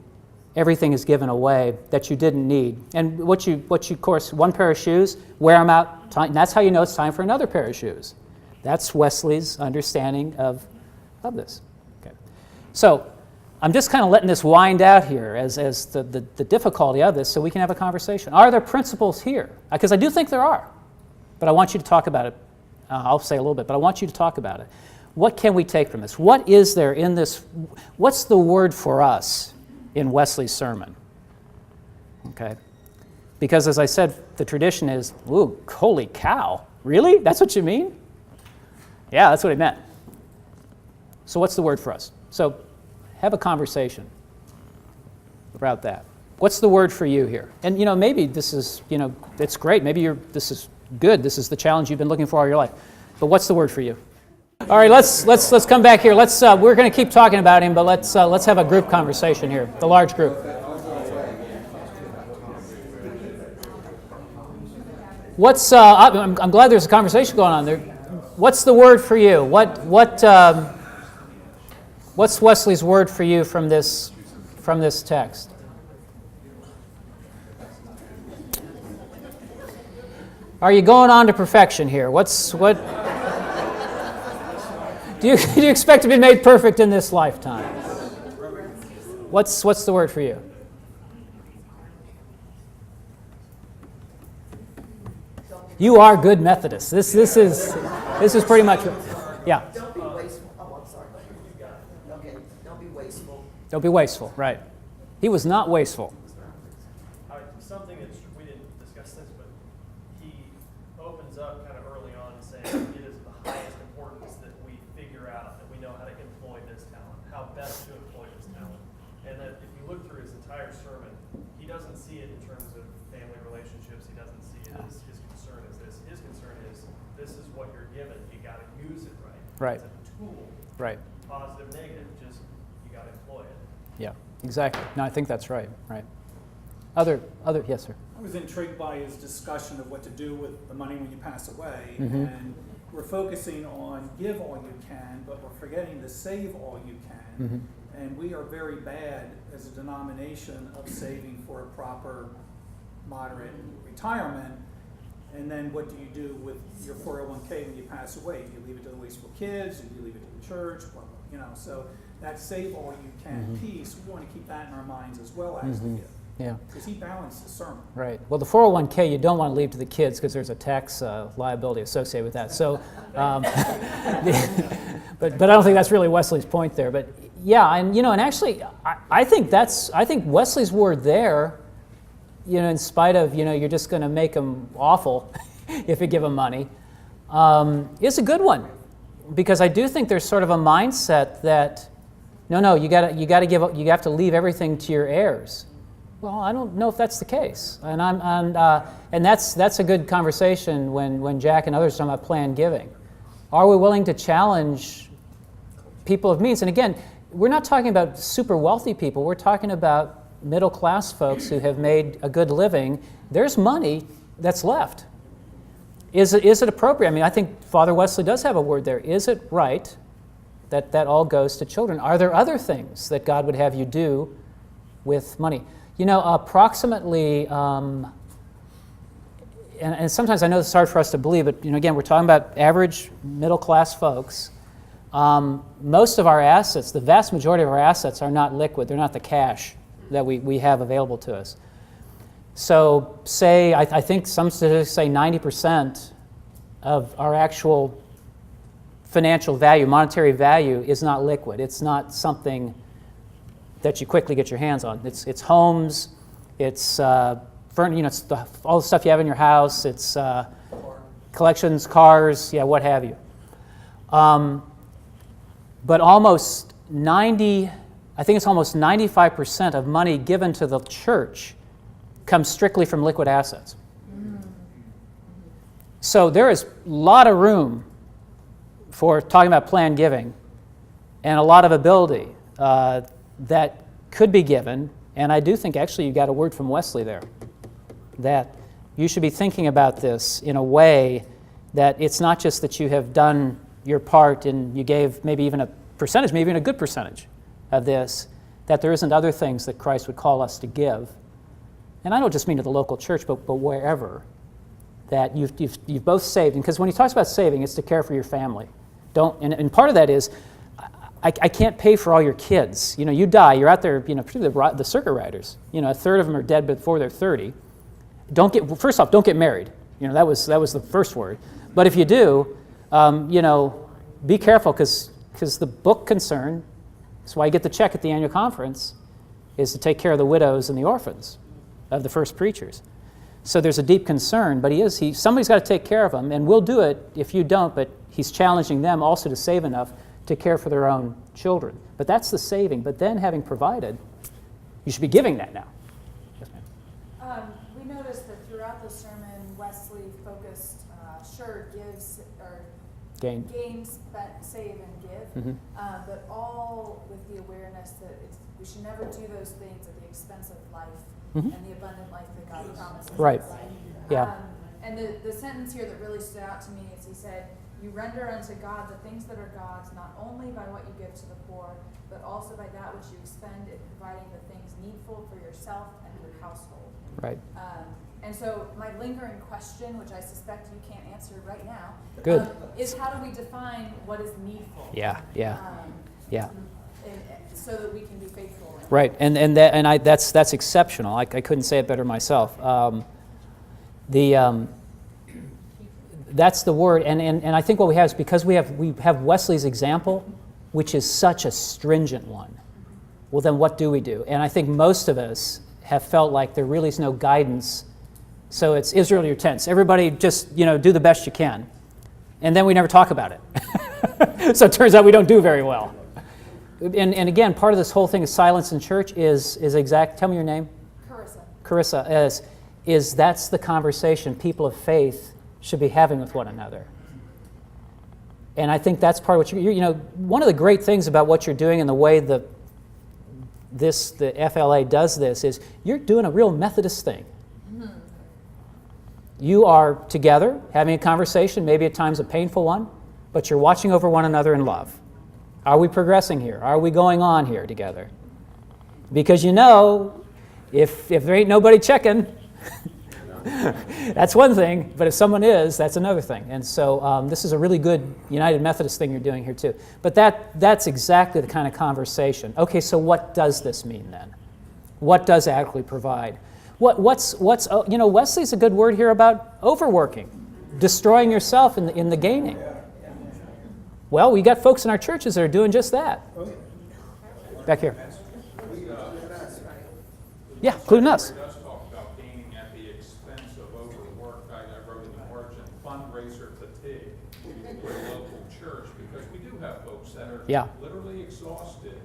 everything is given away that you didn't need. And what you of course, one pair of shoes, wear them out, and that's how you know it's time for another pair of shoes. That's Wesley's understanding of this. Okay. So I'm just kind of letting this wind out here as the difficulty of this so we can have a conversation. Are there principles here? Because I do think there are, but I want you to talk about it. I'll say a little bit, but I want you to talk about it. What can we take from this? What is there in this? What's the word for us in Wesley's sermon? Okay. Because as I said, the tradition is, ooh, holy cow, really? That's what you mean? Yeah, that's what he meant. So what's the word for us? So have a conversation about that. What's the word for you here? And maybe this is, it's great. Maybe this is good. This is the challenge you've been looking for all your life. But what's the word for you? All right, let's come back here. We're going to keep talking about him, but let's have a group conversation here, the large group. I'm glad there's a conversation going on there. What's the word for you? What's Wesley's word for you from this text? Are you going on to perfection here? Do you expect to be made perfect in this lifetime? What's the word for you? You are good Methodists. This is pretty much it. Yeah. Don't be wasteful. Oh, I'm sorry. Okay, don't be wasteful. Don't be wasteful, right. He was not wasteful. Something that we didn't discuss this, but he opens up kind of early on saying it is of the highest importance that we figure out that we know how to employ this talent, how best to employ this talent. And that if you look through his entire sermon, he doesn't see it in terms of family relationships. He doesn't see it as his concern is this. His concern is this is what you're given. You got to use it right. Right. It's a tool. Right. Positive, negative. Just you got to employ it. Yeah, exactly. No, I think that's right. Right. Other, yes, sir. I was intrigued by his discussion of what to do with the money when you pass away, Mhm. and we're focusing on give all you can, but we're forgetting to save all you can. Mhm. And we are very bad as a denomination of saving for a proper, moderate retirement. And then what do you do with your 401k when you pass away? Do you leave it to the wasteful kids? Do you leave it to the church? Blah, blah, you know, so that save all you can Mhm. piece, we want to keep that in our minds as well as the Mhm. give. Yeah. Because he balanced the sermon. Right. Well, the 401k you don't want to leave to the kids because there's a tax liability associated with that. So, but I don't think that's really Wesley's point there. But yeah, and and actually, I think Wesley's word there, in spite of you're just going to make them awful if you give them money, is a good one, because I do think there's sort of a mindset that no, you have to leave everything to your heirs. Well, I don't know if that's the case, and that's a good conversation when Jack and others talk about planned giving. Are we willing to challenge people of means? And again, we're not talking about super wealthy people. We're talking about middle class folks who have made a good living. There's money that's left. Is it appropriate? I mean, I think Father Wesley does have a word there. Is it right that all goes to children? Are there other things that God would have you do with money? Approximately, and sometimes I know this is hard for us to believe, but again, we're talking about average middle-class folks. Most of our assets, the vast majority of our assets, are not liquid. They're not the cash that we have available to us. So, I think some statistics say 90% of our actual financial value, monetary value, is not liquid. It's not something that you quickly get your hands on. It's homes, it's all the stuff you have in your house, it's collections, cars, what have you. But almost 95% of money given to the church comes strictly from liquid assets. So there is a lot of room for talking about planned giving, and a lot of ability that could be given, and I do think actually you got a word from Wesley there, that you should be thinking about this in a way that it's not just that you have done your part and you gave maybe even a percentage, maybe even a good percentage of this, that there isn't other things that Christ would call us to give. And I don't just mean to the local church, but wherever, that you've both saved. Because when he talks about saving, it's to care for your family. And part of that is, I can't pay for all your kids. You die, you're out there, particularly the circuit riders. A third of them are dead before they're 30. First off, don't get married. That was the first word. But if you do, be careful, because the book concern, that's why you get the check at the annual conference, is to take care of the widows and the orphans of the first preachers. So there's a deep concern, but somebody's got to take care of them, and we'll do it if you don't, but he's challenging them also to save enough to care for their own children. But that's the saving. But then, having provided, you should be giving that now. Yes, ma'am. We noticed that throughout the sermon, Wesley focused, gives, or gains, save, and give, but all with the awareness that we should never do those things at the expense of life and the abundant life that God promises. Right. us. Yeah. And the sentence here that really stood out to me is he said, "You render unto God the things that are God's, not only by what you give to the poor, but also by that which you expend in providing the things needful for yourself and your household." Right. And so my lingering question, which I suspect you can't answer right now, Good. is how do we define what is needful? Yeah. So that we can be faithful. Right, that's exceptional. I couldn't say it better myself. That's the word, and I think what we have is because we have Wesley's example, which is such a stringent one. Well, then what do we do? And I think most of us have felt like there really is no guidance. So it's Israel your tents. Everybody just do the best you can, and then we never talk about it. So it turns out we don't do very well. And again, part of this whole thing of silence in church is exact. Tell me your name. Carissa, is that's the conversation people of faith should be having with one another. And I think that's part of what you know, one of the great things about what you're doing and the way the FLA does this is you're doing a real Methodist thing. You are together, having a conversation, maybe at times a painful one, but you're watching over one another in love. Are we progressing here? Are we going on here together? Because you know, if there ain't nobody checking, that's one thing, but if someone is, that's another thing. And so this is a really good United Methodist thing you're doing here too. But that's exactly the kind of conversation. Okay, so what does this mean then? What does adequately provide? What's you know, Wesley's a good word here about overworking, destroying yourself in the gaining. Well, we got folks in our churches that are doing just that. Back here. Yeah, including us. It does talk about gaining at the expense of overwork. I wrote in the margin, fundraiser fatigue for a local church, because we do have folks that are literally exhausted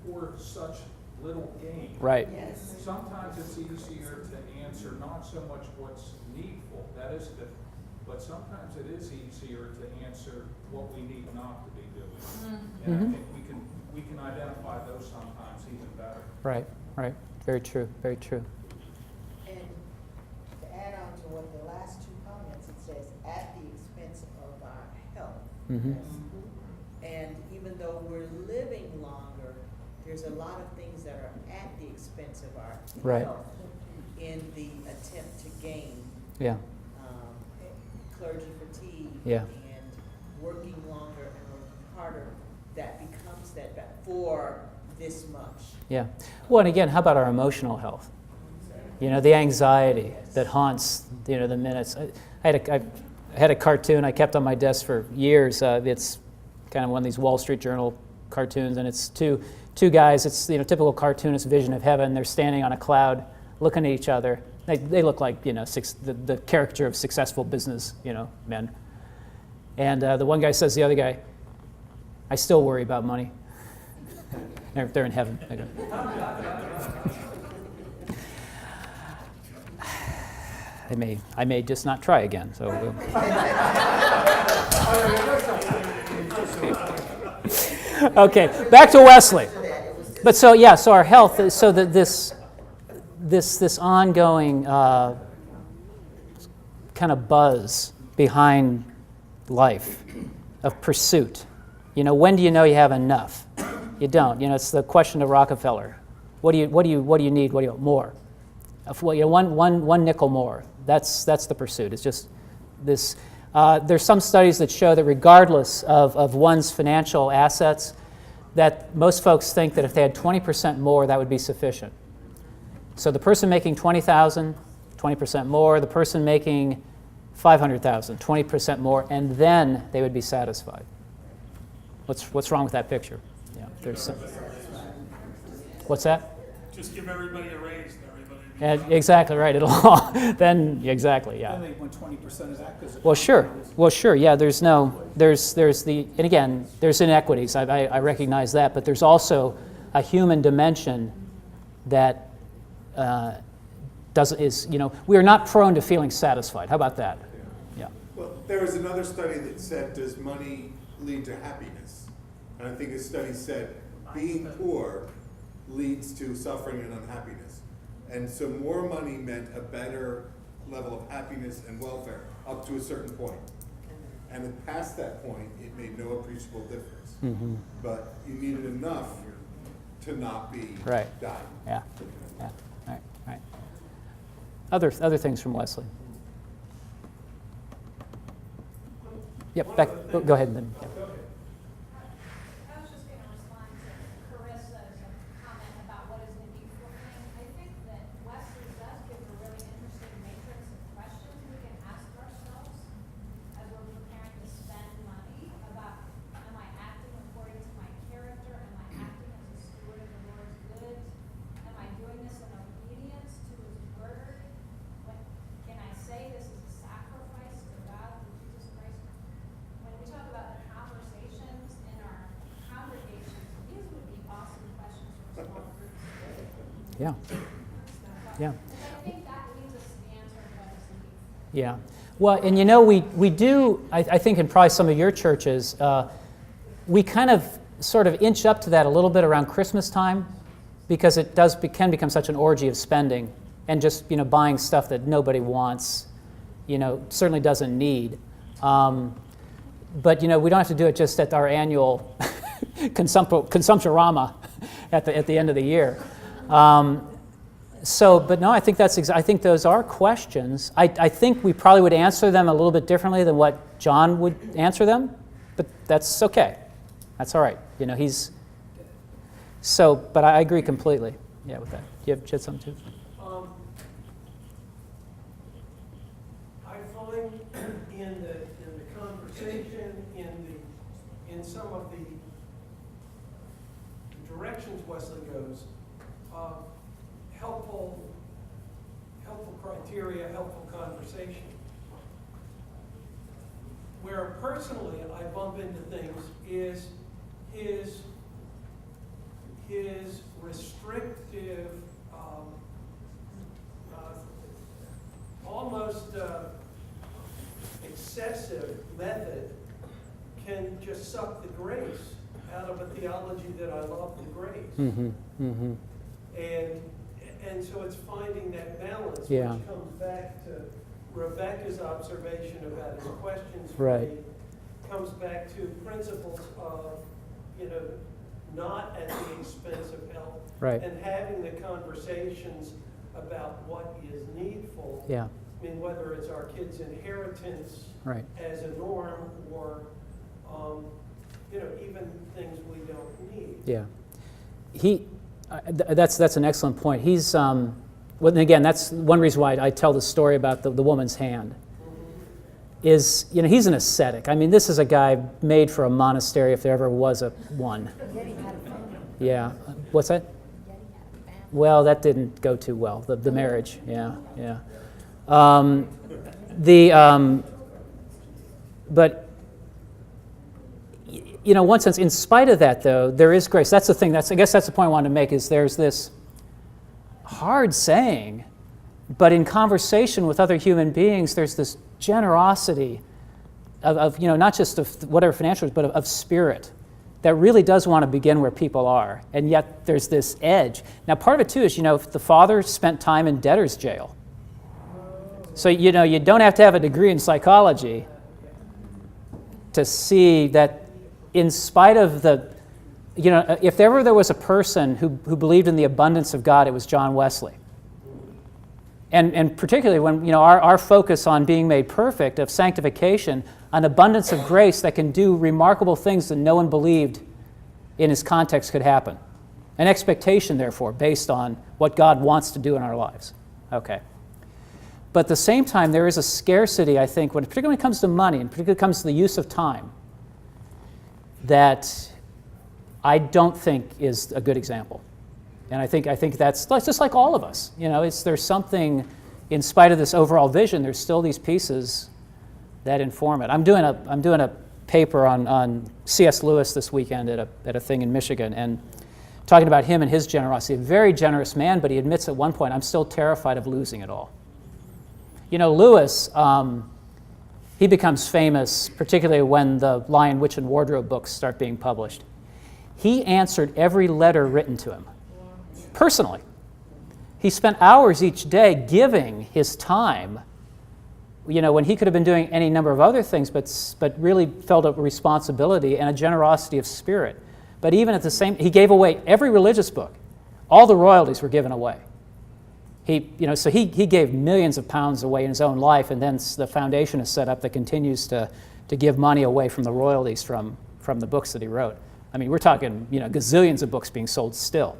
for such little gain. Right. Sometimes it's easier to answer not so much what's needful, that is the, but sometimes it is easier to answer what we need not to be doing. And I think we can identify those sometimes even better. Right, right. Very true, very true. And to add on to what the last two comments, it says, at the expense of our health. And even though we're living longer, there's a lot of things that are at the expense of our health in the attempt to gain. Clergy fatigue and working longer and working harder, that becomes that for this much. Well, and again, how about our emotional health? You know, the anxiety that haunts, you know, the minutes. I had a cartoon I kept on my desk for years. It's kind of one of these Wall Street Journal cartoons, and it's two guys. It's, you know, typical cartoonist vision of heaven. They're standing on a cloud, looking at each other. They look like, you know, the caricature of successful business, you know, men. And the one guy says to the other guy, "I still worry about money." They're in heaven. I may just not try again. So. Okay, back to Wesley. But so our health. So that this ongoing kind of buzz behind life of pursuit. You know, when do you know you have enough? You don't. You know, it's the question of Rockefeller. What do you need? What do you want? More? You know, one nickel more. That's the pursuit. It's just this. There's some studies that show that regardless of one's financial assets, that most folks think that if they had 20% more, that would be sufficient. So the person making $20,000, 20% more. The person making $500,000, 20% more, and then they would be satisfied. What's wrong with that picture? Yeah, there's some. What's that? Just give everybody a raise. Everybody. Exactly right. It'll all then exactly Then they want 20% of that because. Well, sure. Yeah, there's the, and again, there's inequities. I recognize that, but there's also a human dimension that we are not prone to feeling satisfied. How about that? Yeah. Well, there was another study that said, does money lead to happiness? And I think a study said being poor leads to suffering and unhappiness. And so more money meant a better level of happiness and welfare up to a certain point. And past that point, it made no appreciable difference. Mm-hmm. But you needed enough to not be dying. Yeah. Right. Other things from Wesley. Yep. Back. Go ahead then. Yeah. I was just going to respond to Carissa's comment about what is the needful thing. I think that Wesley does give a really interesting matrix of questions we can ask ourselves as we're preparing to spend money about, am I acting according to my character? Am I acting as a steward of the Lord's goods? Am I doing this in obedience to His word? Can I say this is a sacrifice to God through Jesus Christ? When we talk about the conversations in our congregations, these would be awesome questions for small groups. Yeah. Yeah. Well, and you know, we do, I think in probably some of your churches, we kind of sort of inch up to that a little bit around Christmas time, because it can become such an orgy of spending and just, buying stuff that nobody wants, certainly doesn't need. But, we don't have to do it just at our annual consumptorama at the end of the year. But no, I think I think those are questions. I think we probably would answer them a little bit differently than what John would answer them, but that's okay. That's all right. But I agree completely. Yeah, with that. Do you have something too? I find in the conversation, in some of the directions Wesley goes, helpful criteria, helpful conversation. Where personally I bump into things is his restrictive, almost excessive method can just suck the grace out of a theology that I love, the grace. Mm-hmm. Mm-hmm. And so it's finding that balance, Yeah. which comes back to Rebecca's observation about his questions for Right. me, comes back to principles of, not at the expense of health, Right. and having the conversations about what is needful. Yeah. I mean, whether it's our kids' inheritance Right. as a norm, or even things we don't need. Yeah. That's an excellent point. He's well, and again, that's one reason why I tell the story about the woman's hand. Is he's an ascetic. I mean, this is a guy made for a monastery if there ever was one. Yeah. What's that? Well, that didn't go too well. The marriage. Yeah. Yeah. But one sense, in spite of that, though, there is grace. That's the thing. I guess that's the point I wanted to make. Is there's this hard saying, but in conversation with other human beings, there's this generosity of not just of whatever financial, but of spirit that really does want to begin where people are, and yet there's this edge. Now, part of it too is the father spent time in debtor's jail, so you don't have to have a degree in psychology to see that, in spite of if ever there was a person who believed in the abundance of God, it was John Wesley. And particularly when our focus on being made perfect, of sanctification, an abundance of grace that can do remarkable things that no one believed in his context could happen. An expectation, therefore, based on what God wants to do in our lives. Okay. But at the same time, there is a scarcity, I think, particularly when it comes to money, and particularly when it comes to the use of time, that I don't think is a good example. And I think that's just like all of us. There's something, in spite of this overall vision, there's still these pieces that inform it. I'm doing a paper on C.S. Lewis this weekend at a thing in Michigan, and talking about him and his generosity. A very generous man, but he admits at one point, I'm still terrified of losing it all. Lewis, he becomes famous, particularly when the Lion, Witch, and Wardrobe books start being published. He answered every letter written to him. Personally. He spent hours each day giving his time, when he could have been doing any number of other things, but really felt a responsibility and a generosity of spirit. But even at the same, he gave away every religious book. All the royalties were given away. So he gave millions of pounds away in his own life, and then the foundation is set up that continues to give money away from the royalties from the books that he wrote. I mean, we're talking, gazillions of books being sold still.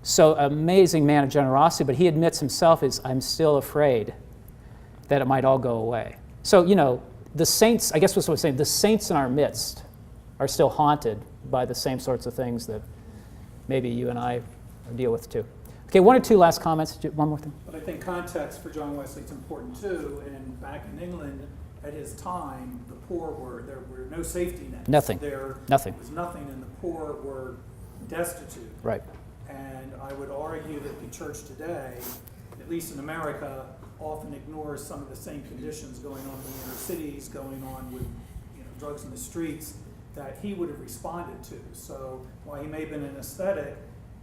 So amazing man of generosity, but he admits himself I'm still afraid that it might all go away. So, the saints, I guess what I'm saying, the saints in our midst are still haunted by the same sorts of things that maybe you and I deal with too. Okay, one or two last comments. One more thing. But I think context for John Wesley is important too. And back in England, at his time, the poor there were no safety nets. Nothing. Nothing. There was nothing, and the poor were destitute. Right. And I would argue that the church today, at least in America, often ignores some of the same conditions going on in the inner cities, going on with drugs in the streets, that he would have responded to. So while he may have been an aesthetic,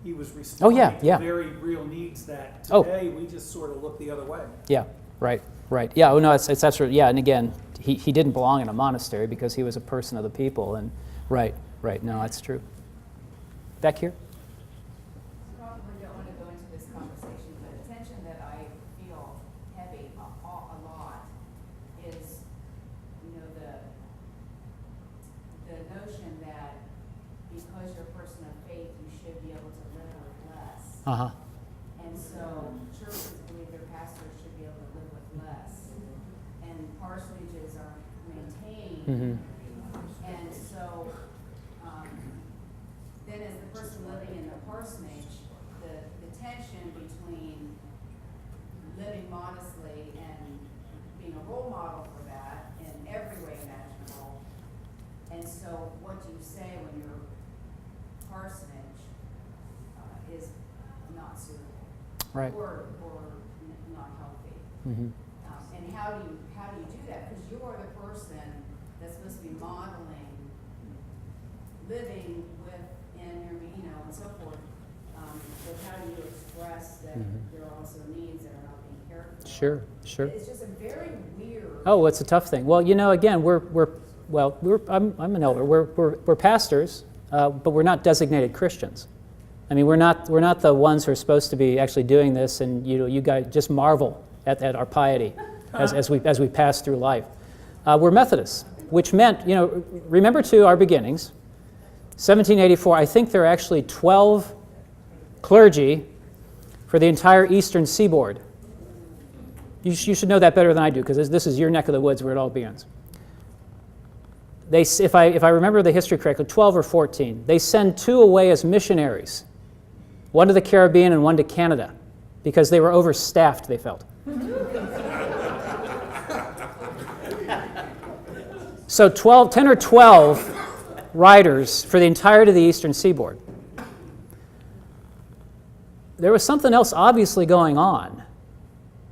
he was responding to very real needs that today we just sort of look the other way. Yeah, right. Yeah, no, it's absolutely, yeah, and again, he didn't belong in a monastery because he was a person of the people, and right, no, that's true. Back here? Probably don't want to go into this conversation, but the tension that I feel heavy a lot is, the notion that because you're a person of faith, you should be able to live with less. Uh-huh. And so churches believe their pastors should be able to live with less. And parsonages are maintained. Mm-hmm. And so then as the person living in the parsonage, the tension between living modestly and being a role model for that in every way imaginable. And so what do you say when your parsonage is not suitable? Right. Or not healthy? Mm-hmm. And how do you do that? Because you are the person that's supposed to be modeling living with and so forth. But how do you express that there are also needs that are not being cared for? Sure. It's just a very weird. Oh, it's a tough thing. Well, again, I'm an elder. We're pastors, but we're not designated Christians. I mean, we're not the ones who are supposed to be actually doing this, and you guys just marvel at our piety as we pass through life. We're Methodists, which meant, remember too our beginnings. 1784, I think there are actually 12 clergy for the entire eastern seaboard. You should know that better than I do, because this is your neck of the woods where it all begins. If I remember the history correctly, 12 or 14. They send 2 away as missionaries, one to the Caribbean and one to Canada, because they were overstaffed, they felt. So 10 or 12 writers for the entirety of the eastern seaboard. There was something else obviously going on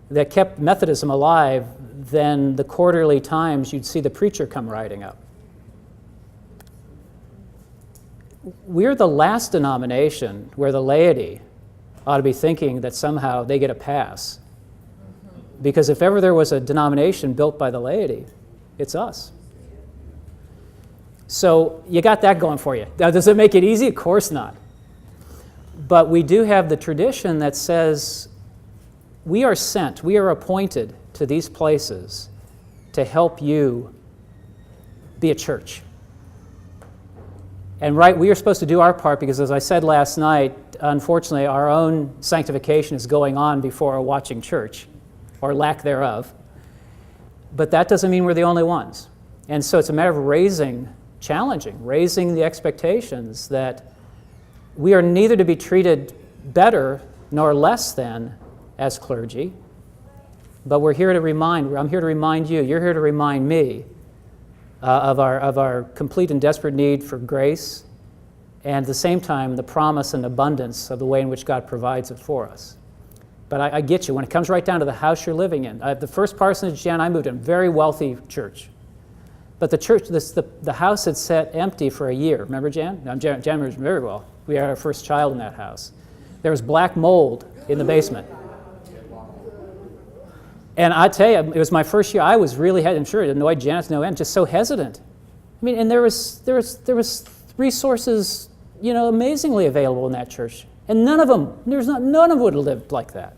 that kept Methodism alive than the quarterly times you'd see the preacher come riding up. We're the last denomination where the laity ought to be thinking that somehow they get a pass. Because if ever there was a denomination built by the laity, it's us. So you got that going for you. Now, does it make it easy? Of course not. But we do have the tradition that says we are sent, we are appointed to these places to help you be a church. And we are supposed to do our part because, as I said last night, unfortunately, our own sanctification is going on before a watching church, or lack thereof. But that doesn't mean we're the only ones. And so it's a matter of raising the expectations that we are neither to be treated better nor less than as clergy, but I'm here to remind you, you're here to remind me of our complete and desperate need for grace, and at the same time, the promise and abundance of the way in which God provides it for us. But I get you. When it comes right down to the house you're living in, the first parsonage, Jan, I moved in a very wealthy church. But the church, the house had sat empty for a year. Remember, Jan? Jan remembers very well. We had our first child in that house. There was black mold in the basement. And I tell you, it was my first year. I was really, I'm sure it annoyed Janice no end, just so hesitant. I mean, and there was resources, amazingly available in that church, and none of them would have lived like that.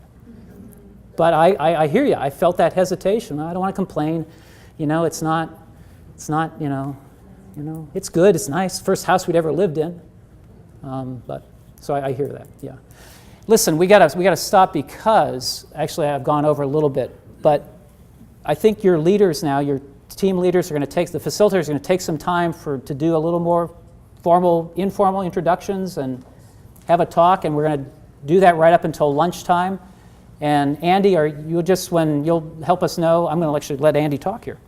But I hear you. I felt that hesitation. I don't want to complain. It's not. It's good. It's nice. First house we'd ever lived in. But so I hear that. Yeah. Listen, we gotta stop because actually I've gone over a little bit. But I think your leaders now, your team leaders the facilitators are going to take some time to do a little more informal introductions and have a talk, and we're going to do that right up until lunchtime. And Andy, when you'll help us know, I'm going to actually let Andy talk here.